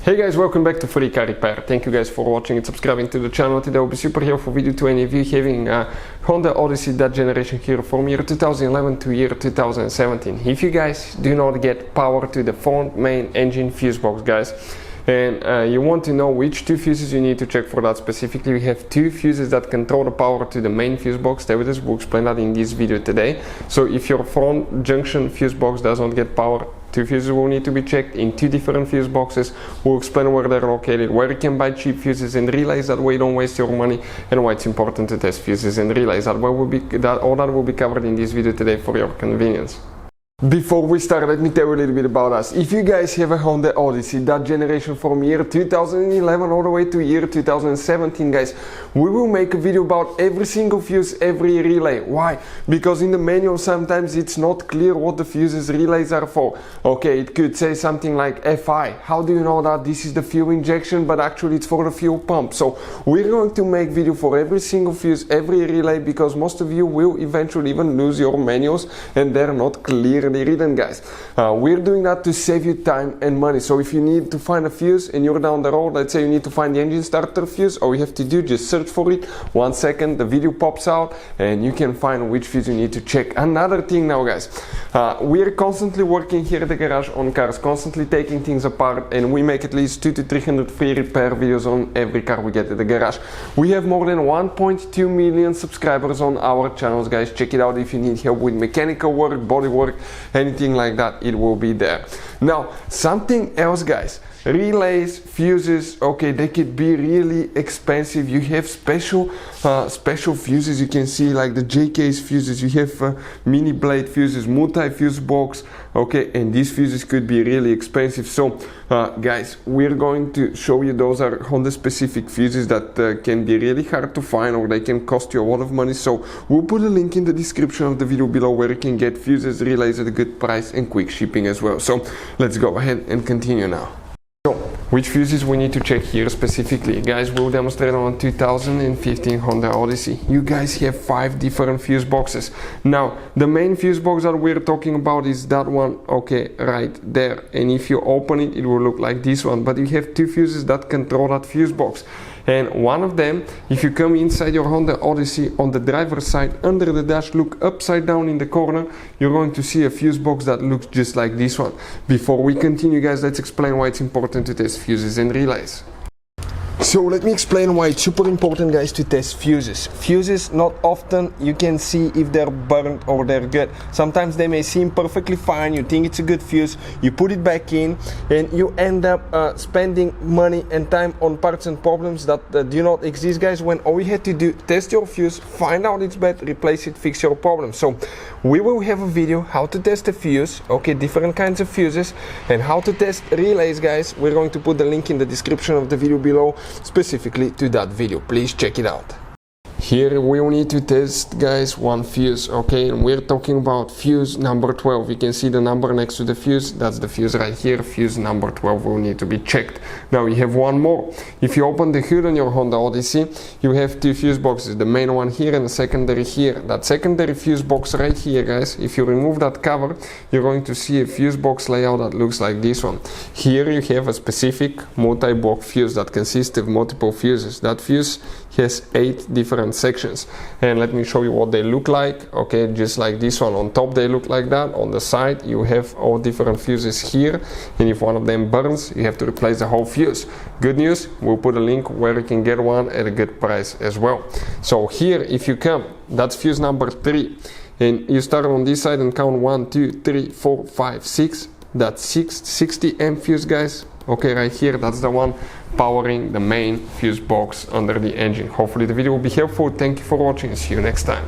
Hey guys, welcome back to Free Car Repair. Thank you guys for watching and subscribing to the channel. Today will be super helpful video to any of you having a Honda Odyssey that generation here from year 2011 to year 2017. If you guys do not get power to the front main engine fuse box, guys, and you want to know which two fuses you need to check for that specifically, we have two fuses that control the power to the main fuse box. Stay with us, we'll explain that in this video today. So if your front junction fuse box does not get power, two fuses will need to be checked in two different fuse boxes. We'll explain where they're located, where you can buy cheap fuses and relays, that way you don't waste your money, and why it's important to test fuses and relays. All that will be covered in this video today for your convenience. Before we start, let me tell you a little bit about us. If you guys have a Honda Odyssey, that generation from year 2011 all the way to year 2017, guys, we will make a video about every single fuse, every relay. Why? Because in the manual sometimes it's not clear what the fuses relays are for. Okay, it could say something like FI. How do you know that this is the fuel injection, but actually it's for the fuel pump? So we're going to make video for every single fuse, every relay, because most of you will eventually even lose your manuals and they're not clearly written, guys. We're doing that to save you time and money. So if you need to find a fuse and you're down the road, let's say you need to find the engine starter fuse, all you have to do, just search for it. 1 second, the video pops out and you can find which fuse you need to check. Another thing now, guys, we're constantly working here at the garage on cars, constantly taking things apart, and we make at least 200 to 300 free repair videos on every car we get at the garage. We have more than 1.2 million subscribers on our channels, guys. Check it out if you need help with mechanical work, body work, anything like that, it will be there. Now, something else, guys. Relays, fuses, okay, they could be really expensive. You have special fuses, you can see, like the JK's fuses. You have mini blade fuses, multi-fuse box, okay, and these fuses could be really expensive. So guys, we're going to show you those are Honda specific fuses that can be really hard to find, or they can cost you a lot of money. So we'll put a link in the description of the video below where you can get fuses, relays at a good price and quick shipping as well. So let's go ahead and continue now. So, which fuses we need to check here specifically? Guys, we'll demonstrate on 2015 Honda Odyssey. You guys have 5 different fuse boxes. Now, the main fuse box that we're talking about is that one, okay, right there. And if you open it, it will look like this one. But you have 2 fuses that control that fuse box. And one of them, if you come inside your Honda Odyssey on the driver's side, under the dash, look upside down in the corner, you're going to see a fuse box that looks just like this one. Before we continue, guys, let's explain why it's important to test fuses and relays. So let me explain why it's super important, guys, to test fuses. Fuses, not often you can see if they're burnt or they're good. Sometimes they may seem perfectly fine, you think it's a good fuse, you put it back in, and you end up spending money and time on parts and problems that do not exist, guys, when all you had to do, test your fuse, find out it's bad, replace it, fix your problem. So we will have a video how to test a fuse, okay, different kinds of fuses, and how to test relays, guys. We're going to put the link in the description of the video below, specifically to that video. Please check it out. Here we will need to test, guys, one fuse, okay, and we're talking about fuse number 12. You can see the number next to the fuse, that's the fuse right here. Fuse number 12 will need to be checked. Now we have one more. If you open the hood on your Honda Odyssey, you have 2 fuse boxes, the main one here and the secondary here. That secondary fuse box right here, guys, if you remove that cover, you're going to see a fuse box layout that looks like this one. Here you have a specific multi-block fuse that consists of multiple fuses. That fuse has 8 different sections, and let me show you what they look like. Okay, just like this one. On top they look like that, on the side you have all different fuses here, and if one of them burns, you have to replace the whole fuse. Good news, we'll put a link where you can get one at a good price as well. So here, if you come, that's fuse number 3, and you start on this side and count 1 2 3 4 5 6. That's 60 amp fuse, guys. Okay, right here, that's the one powering the main fuse box under the engine. Hopefully the video will be helpful. Thank you for watching and see you next time.